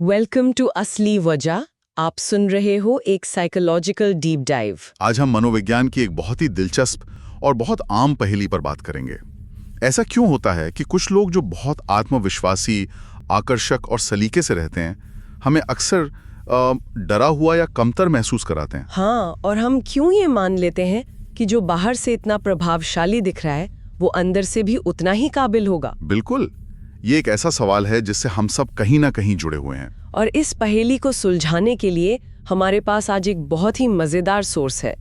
Welcome to असली वजह। आप सुन रहे हो एक साइकोलॉजिकल डीप डाइव। आज हम मनोविज्ञान की एक बहुत ही दिलचस्प और बहुत आम पहेली पर बात करेंगे। ऐसा क्यों होता है कि कुछ लोग जो बहुत आत्मविश्वासी, आकर्षक और सलीके से रहते हैं, हमें अक्सर डरा हुआ या कमतर महसूस कराते हैं? हाँ, और हम क्यों ये मान लेते हैं कि जो बाहर से इतना प्रभावशाली दिख रहा है वो अंदर से भी उतना ही काबिल होगा? बिल्कुल, ये एक ऐसा सवाल है जिससे हम सब कहीं ना कहीं जुड़े हुए हैं। और इस पहेली को सुलझाने के लिए हमारे पास आज एक बहुत ही मजेदार सोर्स है,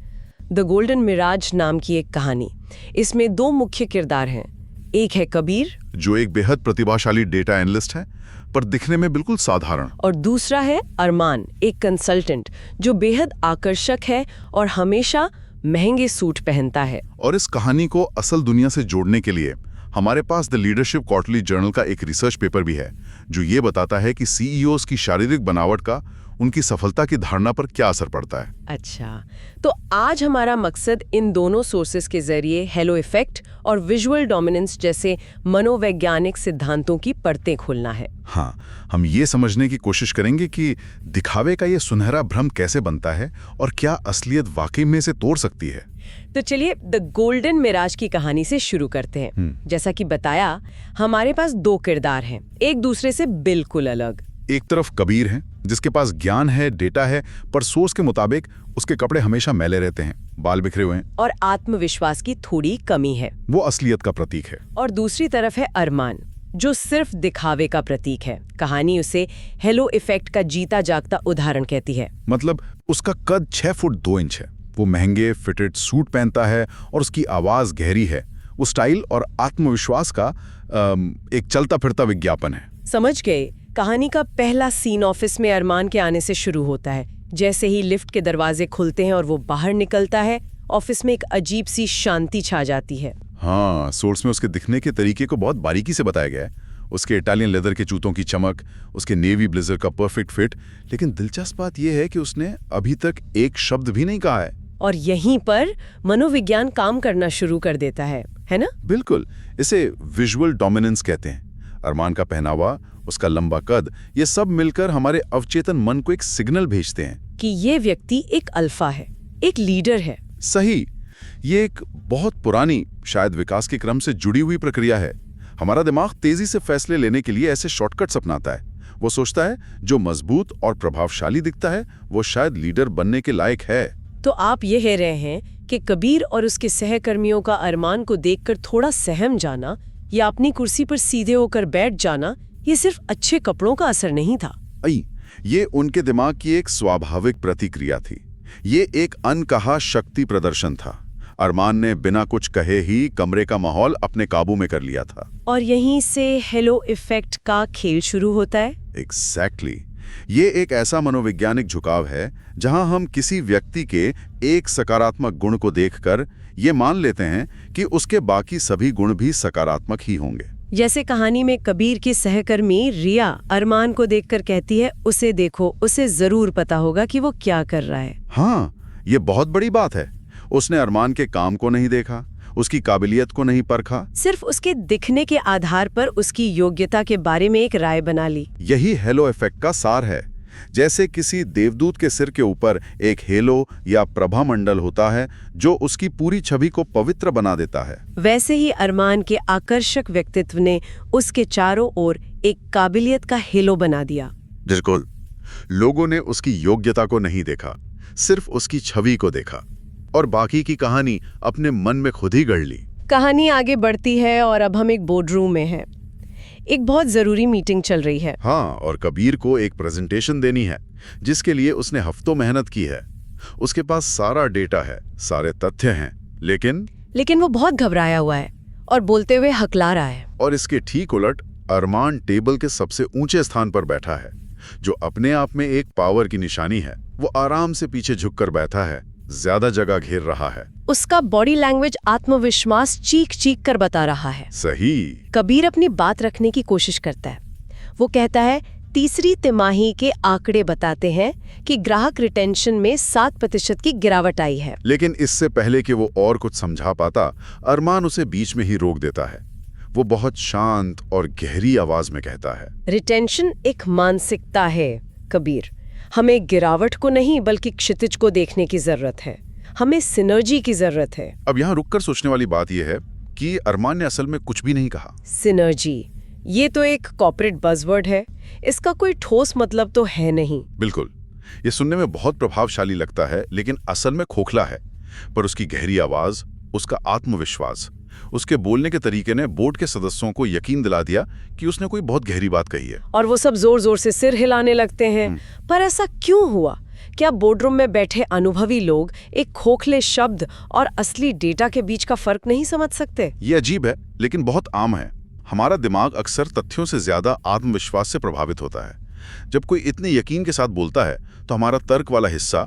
द गोल्डन मिराज नाम की एक कहानी। इसमें दो मुख्य किरदार हैं। एक है कबीर, जो एक बेहद प्रतिभाशाली डेटा एनालिस्ट है पर दिखने में बिल्कुल साधारण, और दूसरा है अरमान, एक कंसल्टेंट जो बेहद आकर्षक है और हमेशा महंगे सूट पहनता है। और इस कहानी को असल दुनिया से जोड़ने के लिए हमारे पास द लीडरशिप क्वार्टरली जर्नल का एक रिसर्च पेपर भी है, जो ये बताता है कि सीईओज की शारीरिक बनावट का उनकी सफलता की धारणा पर क्या असर पड़ता है। अच्छा, तो आज हमारा मकसद इन दोनों सोर्सेस के जरिए हेलो इफेक्ट और विजुअल डोमिनेंस जैसे मनोवैज्ञानिक सिद्धांतों की परतें खोलना है। हाँ, हम ये समझने की कोशिश करेंगे कि दिखावे का ये सुनहरा भ्रम कैसे बनता है और क्या असलियत वाकई में से तोड़ सकती है। तो चलिए द गोल्डन मिराज की कहानी से शुरू करते हैं। जैसा कि बताया, हमारे पास दो किरदार हैं, एक दूसरे से बिल्कुल अलग। एक तरफ कबीर है, जिसके पास ज्ञान है, डेटा है, पर सोर्स के मुताबिक उसके कपड़े हमेशा मैले रहते हैं, बाल बिखरे हुए हैं और आत्मविश्वास की थोड़ी कमी है। वो असलियत का प्रतीक है। और दूसरी तरफ है अरमान, जो सिर्फ दिखावे का प्रतीक है। कहानी उसे हेलो इफेक्ट का जीता जागता उदाहरण कहती है। मतलब उसका कद 6 फुट 2 इंच है, वो महंगे फिटेड सूट पहनता है और उसकी आवाज गहरी है। वो स्टाइल और आत्मविश्वास का एक चलता फिरता विज्ञापन है। समझ गए। कहानी का पहला सीन ऑफिस में अरमान के आने से शुरू होता है। जैसे ही लिफ्ट के दरवाजे खुलते हैं और वो बाहर निकलता है, ऑफिस में एक अजीब सी शांति छा जाती है। हाँ, सोर्स में उसके दिखने के तरीके को बहुत बारीकी से बताया गया है। उसके इटालियन लेदर के जूतों की चमक, उसके नेवी ब्लेजर का परफेक्ट फिट। लेकिन दिलचस्प बात यह है कि उसने अभी तक एक शब्द भी नहीं कहा है। और यहीं पर मनोविज्ञान काम करना शुरू कर देता है ना? बिल्कुल, इसे विजुअल डोमिनेंस कहते हैं। अरमान का पहनावा, उसका लंबा कद, ये सब मिलकर हमारे अवचेतन मन को एक सिग्नल भेजते हैं कि ये व्यक्ति एक अल्फा है, एक लीडर है। सही। ये एक बहुत पुरानी, शायद विकास के क्रम से जुड़ी हुई प्रक्रिया है। हमारा दिमाग तेजी से फैसले लेने के लिए ऐसे शॉर्टकट्स अपनाता है। वो सोचता है जो मजबूत और प्रभावशाली दिखता है वो शायद लीडर बनने के लायक है। तो आप ये कह रहे हैं कि कबीर और उसके सहकर्मियों का अरमान को देखकर थोड़ा सहम जाना या अपनी कुर्सी पर सीधे होकर बैठ जाना, ये सिर्फ अच्छे कपड़ों का असर नहीं था। ये उनके दिमाग की एक स्वाभाविक प्रतिक्रिया थी। ये एक अनकहा शक्ति प्रदर्शन था। अरमान ने बिना कुछ कहे ही कमरे का माहौल अपने काबू में कर लिया था। और यहीं से हेलो इफेक्ट का खेल शुरू होता है। एग्जैक्टली। ये एक ऐसा मनोवैज्ञानिक झुकाव है जहां हम किसी व्यक्ति के एक सकारात्मक गुण को देखकर ये मान लेते हैं कि उसके बाकी सभी गुण भी सकारात्मक ही होंगे। जैसे कहानी में कबीर की सहकर्मी रिया अरमान को देखकर कहती है, उसे देखो, उसे जरूर पता होगा कि वो क्या कर रहा है। हाँ, ये बहुत बड़ी बात है। उसने अरमान के काम को नहीं देखा, उसकी काबिलियत को नहीं परखा, सिर्फ उसके दिखने के आधार पर उसकी योग्यता के बारे में एक राय बना ली। यही हेलो इफेक्ट का सार है। जैसे किसी देवदूत के सिर के ऊपर एक हेलो या प्रभा मंडल होता है जो उसकी पूरी छवि को पवित्र बना देता है, वैसे ही अरमान के आकर्षक व्यक्तित्व ने उसके चारों ओर एक काबिलियत का हेलो बना दिया। बिल्कुल। लोगों ने उसकी योग्यता को नहीं देखा, सिर्फ उसकी छवि को देखा और बाकी की कहानी अपने मन में खुद ही गढ़ ली। कहानी आगे बढ़ती है और अब हम एक बोर्ड रूम में हैं। एक बहुत जरूरी मीटिंग चल रही है। हाँ, और कबीर को एक प्रेजेंटेशन देनी है जिसके लिए उसने हफ्तों मेहनत की है। उसके पास सारा डेटा है, सारे तथ्य हैं, लेकिन वो बहुत घबराया हुआ है और बोलते हुए हकला रहा है। और इसके ठीक उलट अरमान टेबल के सबसे ऊंचे स्थान पर बैठा है, जो अपने आप में एक पावर की निशानी है। वो आराम से पीछे झुककर बैठा है, ज्यादा जगह घेर रहा है। उसका बॉडी लैंग्वेज आत्मविश्वास चीख चीख कर बता रहा है। सही। कबीर अपनी बात रखने की कोशिश करता है। वो कहता है, तीसरी तिमाही के आंकड़े बताते हैं कि ग्राहक रिटेंशन में 7% की गिरावट आई है। लेकिन इससे पहले कि वो और कुछ समझा पाता, अरमान उसे बीच में ही रोक देता है। वो बहुत शांत और गहरी आवाज में कहता है। रिटेंशन एक मानसिकता है कबीर। हमें गिरावट को नहीं बल्कि क्षितिज को देखने की जरूरत है। हमें सिनर्जी की जरूरत है। अब यहाँ रुककर सोचने वाली बात यह है कि अरमान ने असल में कुछ भी नहीं कहा। सिनर्जी, ये तो एक कॉर्पोरेट बज़वर्ड है। इसका कोई ठोस मतलब तो है नहीं। बिल्कुल, ये सुनने में बहुत प्रभावशाली लगता है, लेकिन असल में खोखला है। पर उसकी गहरी आवाज, उसका आत्मविश्वास, उसके बोलने के तरीके ने बोर्ड के सदस्यों को यकीन दिला दिया कि उसने कोई बहुत गहरी बात कही है। और वो सब जोर जोर से सिर हिलाने लगते हैं। पर ऐसा क्यों हुआ? क्या बोर्डरूम में बैठे अनुभवी लोग एक खोखले शब्द और असली डेटा के बीच का फर्क नहीं समझ सकते? ये अजीब है, लेकिन बहुत आम है। हमारा दिमाग अक्सर तथ्यों से ज्यादा आत्मविश्वास से प्रभावित होता है। जब कोई इतने यकीन के साथ बोलता है तो हमारा तर्क वाला हिस्सा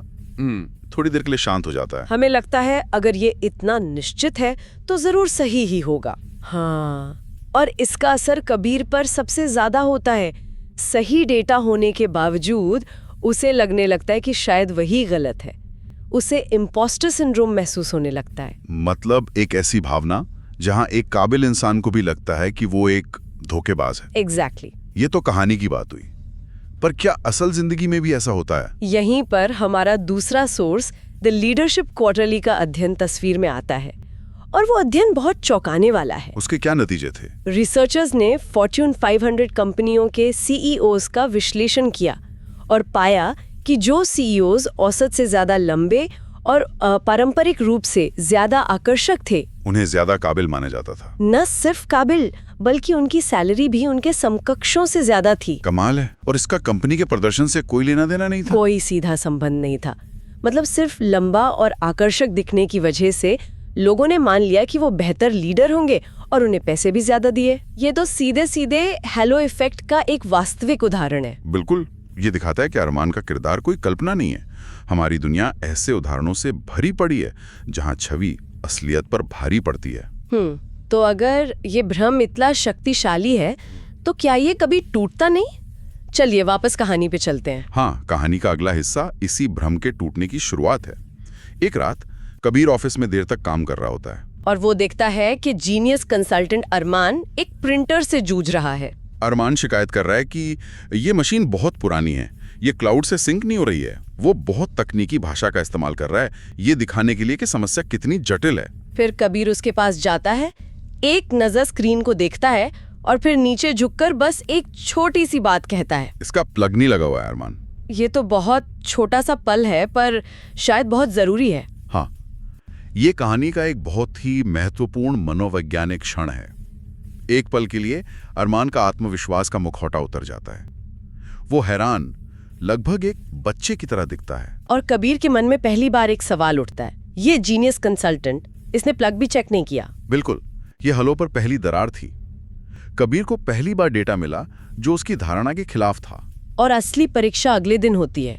थोड़ी देर के लिए शांत हो जाता है। हमें लगता है अगर ये इतना निश्चित है तो जरूर सही ही होगा। हाँ, और इसका असर कबीर पर सबसे ज्यादा होता है। सही डेटा होने के बावजूद उसे लगने लगता है कि शायद वही गलत है। उसे इम्पोस्टर सिंड्रोम महसूस होने लगता है। मतलब एक ऐसी भावना जहां एक काबिल इंसान को भी लगता है कि वो एक धोखेबाज है। एग्जैक्टली। ये तो कहानी की बात हुई, पर क्या असल जिंदगी में भी ऐसा होता है? यहीं पर हमारा दूसरा सोर्स द लीडरशिप क्वार्टरली का अध्ययन तस्वीर में आता है, और वो अध्ययन बहुत चौंकाने वाला है। उसके क्या नतीजे थे? रिसर्चर्स ने फॉर्च्यून 500 कंपनियों के सीईओज का विश्लेषण किया और पाया कि जो सीईओज औसत से ज्यादा लंबे और पारंपरिक रूप से ज्यादा आकर्षक थे, उन्हें ज्यादा काबिल माना जाता था। न सिर्फ काबिल बल्कि उनकी सैलरी भी उनके समकक्षों से ज्यादा थी। कमाल है। और इसका कंपनी के प्रदर्शन से कोई लेना देना नहीं था? कोई सीधा संबंध नहीं था। मतलब सिर्फ लंबा और आकर्षक दिखने की वजह से लोगों ने मान लिया कि वो बेहतर लीडर होंगे और उन्हें पैसे भी ज्यादा दिए। ये तो सीधे सीधे हेलो इफेक्ट का एक वास्तविक उदाहरण है। बिल्कुल, ये दिखाता है कि अरमान का किरदार कोई कल्पना नहीं है। हमारी दुनिया ऐसे उदाहरणों से भरी पड़ी है जहां छवि असलियत पर भारी पड़ती है। तो अगर ये भ्रम इतना शक्तिशाली है तो क्या ये कभी टूटता नहीं? चलिए वापस कहानी पे चलते हैं। हाँ, कहानी का अगला हिस्सा इसी भ्रम के टूटने की शुरुआत है। एक रात कबीर ऑफिस में देर तक काम कर रहा होता है और वो देखता है कि जीनियस कंसल्टेंट अरमान एक प्रिंटर से जूझ रहा है। अरमान शिकायत कर रहा है कि ये मशीन बहुत पुरानी है, ये क्लाउड से सिंक नहीं हो रही है। वो बहुत तकनीकी भाषा का इस्तेमाल कर रहा है, ये दिखाने के लिए कि समस्या कितनी जटिल है। फिर कबीर उसके पास जाता है, एक नजर स्क्रीन को देखता है और फिर नीचे झुककर बस एक छोटी सी बात कहता है। इसका प्लग नहीं लगा हुआ है अरमान। ये तो बहुत छोटा सा पल है पर शायद बहुत जरूरी है। हाँ, ये कहानी का एक बहुत ही महत्वपूर्ण मनोवैज्ञानिक क्षण है। एक पल के लिए अरमान का आत्मविश्वास का मुखौटा उतर जाता है। वो हैरान, लगभग एक बच्चे की तरह दिखता है। और कबीर के मन में पहली बार एक सवाल उठता है, ये जीनियस कंसल्टेंट, इसने प्लग भी चेक नहीं किया। बिल्कुल, ये हलो पर पहली दरार थी। कबीर को पहली बार डेटा मिला जो उसकी धारणा के खिलाफ था। और असली परीक्षा अगले दिन होती है,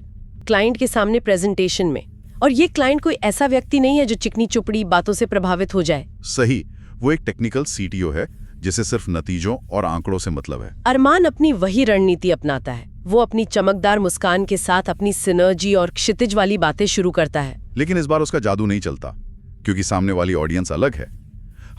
क्लाइंट के सामने प्रेजेंटेशन में। और ये क्लाइंट कोई ऐसा व्यक्ति नहीं है जो चिकनी चुपड़ी बातों से प्रभावित हो जाए। सही, वो एक टेक्निकल सीटीओ है जिसे सिर्फ नतीजों और आंकड़ों से मतलब है। अरमान अपनी वही रणनीति अपनाता है। वो अपनी चमकदार मुस्कान के साथ अपनी सिनर्जी और क्षितिज वाली बातें शुरू करता है। लेकिन इस बार उसका जादू नहीं चलता, क्योंकि सामने वाली ऑडियंस अलग है।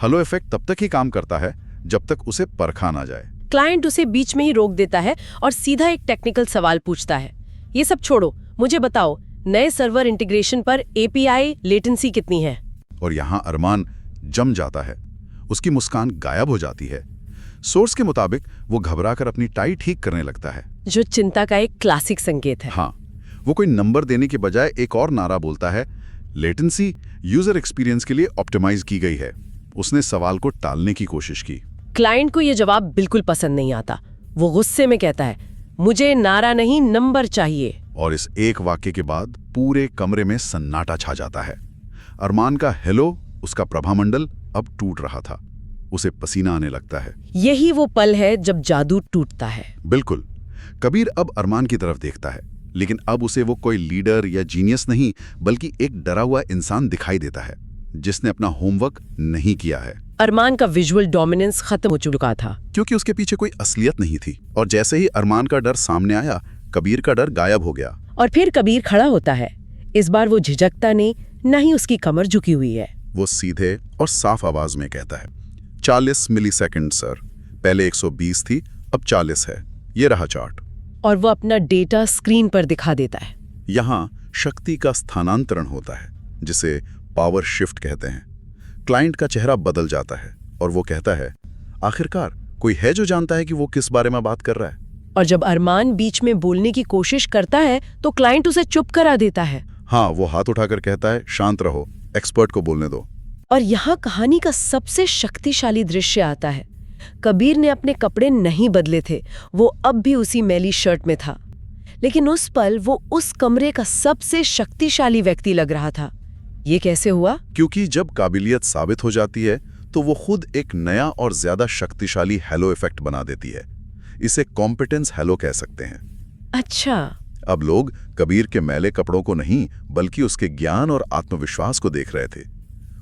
हेलो इफेक्ट तब तक ही काम करता है जब तक उसे परखा ना जाए। क्लाइंट उसे बीच में ही रोक देता है और सीधा एक टेक्निकल सवाल पूछता है, ये सब छोड़ो, मुझे बताओ नए सर्वर इंटीग्रेशन पर एपीआई लेटेंसी कितनी है? और यहाँ अरमान जम जाता है। उसकी मुस्कान गायब हो जाती है। सोर्स के मुताबिक वो घबराकर अपनी टाई ठीक करने लगता है, जो चिंता का एक क्लासिक संकेत है। हाँ, वो कोई नंबर देने के बजाय एक और नारा बोलता है, लेटेंसी यूजर एक्सपीरियंस के लिए ऑप्टिमाइज की गई है। उसने सवाल को टालने की कोशिश की। क्लाइंट को यह जवाब बिल्कुल पसंद नहीं आता। वो गुस्से में कहता है, मुझे नारा नहीं नंबर चाहिए। और इस एक वाक्य के बाद पूरे कमरे में सन्नाटा छा जाता है। अरमान का हेलो, उसका प्रभामंडल अब टूट रहा था। उसे पसीना आने लगता है। यही वो पल है जब जादू टूटता है। बिल्कुल। कबीर अब अरमान की तरफ देखता है, लेकिन अब उसे वो कोई लीडर या जीनियस नहीं बल्कि एक डरा हुआ इंसान दिखाई देता है जिसने अपना होमवर्क नहीं किया है। अरमान का विजुअल डोमिनेंस खत्म हो चुका था, क्योंकि उसके पीछे कोई असलियत नहीं थी। और जैसे ही अरमान का डर सामने आया, कबीर का डर गायब हो गया। और फिर कबीर खड़ा होता है। इस बार वो झिझकता नहीं, न ही उसकी कमर झुकी हुई है। वो सीधे और साफ आवाज में कहता है, 40 मिलीसेकंड सर। पहले 120 थी, अब 40 है। ये रहा चार्ट। और वो अपना डेटा स्क्रीन पर दिखा देता है। यहाँ शक्ति का स्थानांतरण होता है, जिसे पावर शिफ्ट कहते हैं। क्लाइंट का चेहरा बदल जाता है और वो कहता है, आखिरकार कोई है जो जानता है कि वो किस बारे में बात कर रहा है। और जब अरमान बीच में बोलने की कोशिश करता है तो क्लाइंट उसे चुप करा देता है। हाँ, वो हाथ उठाकर कहता है, शांत रहो, एक्सपर्ट को बोलने दो। और यहाँ कहानी का सबसे शक्तिशाली दृश्य आता है। कबीर ने अपने कपड़े नहीं बदले थे, वो अब भी उसी मैली शर्ट में था, लेकिन उस पल वो उस कमरे का सबसे शक्तिशाली व्यक्ति लग रहा था। ये कैसे हुआ? क्योंकि जब काबिलियत साबित हो जाती है तो वो खुद एक नया और ज्यादा शक्तिशाली हेलो इफेक्ट बना देती है। इसे कॉम्पिटेंस हेलो कह सकते हैं। अच्छा। अब लोग कबीर के मैले कपड़ों को नहीं, बल्कि उसके ज्ञान और आत्मविश्वास को देख रहे थे।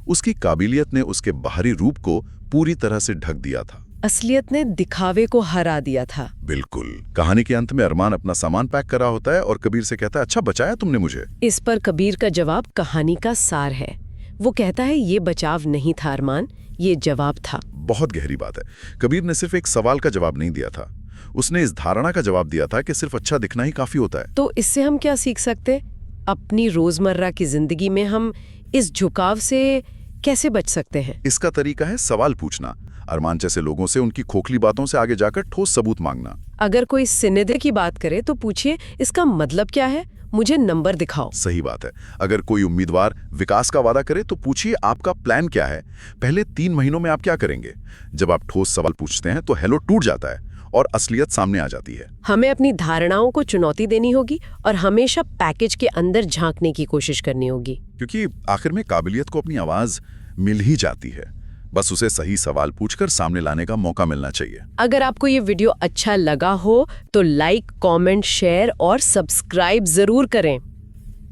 उसकी काबिलियत ने उसके बाहरी रूप को पूरी तरह से ढक दिया था। असलियत ने दिखावे को हरा दिया था। बिल्कुल। कहानी के अंत में अरमान अपना सामान पैक कर रहा होता है और कबीर से कहता है, अच्छा बचाया तुमने मुझे। इस पर कबीर का जवाब कहानी का सार है। वो कहता है, ये बचाव नहीं था अरमान, ये जवाब था। बहुत गहरी बात है। कबीर ने सिर्फ एक सवाल का जवाब नहीं दिया था, उसने इस धारणा का जवाब दिया था कि सिर्फ अच्छा दिखना ही काफी होता है। तो इससे हम क्या सीख सकते? अपनी रोजमर्रा की जिंदगी में हम इस झुकाव से कैसे बच सकते हैं? इसका तरीका है सवाल पूछना। अरमान जैसे लोगों से उनकी खोखली बातों से आगे जाकर ठोस सबूत मांगना। अगर कोई सिनेदे की बात करे तो पूछिए, इसका मतलब क्या है, मुझे नंबर दिखाओ। सही बात है। अगर कोई उम्मीदवार विकास का वादा करे तो पूछिए, आपका प्लान क्या है, पहले 3 महीनों में आप क्या करेंगे। जब आप ठोस सवाल पूछते हैं तो हेलो टूट जाता है और असलियत सामने आ जाती है। हमें अपनी धारणाओं को चुनौती देनी होगी और हमेशा पैकेज के अंदर झांकने की कोशिश करनी होगी, क्योंकि आखिर में काबिलियत को अपनी आवाज मिल ही जाती है, बस उसे सही सवाल पूछकर सामने लाने का मौका मिलना चाहिए। अगर आपको ये वीडियो अच्छा लगा हो तो लाइक, कमेंट, शेयर और सब्सक्राइब जरूर करें।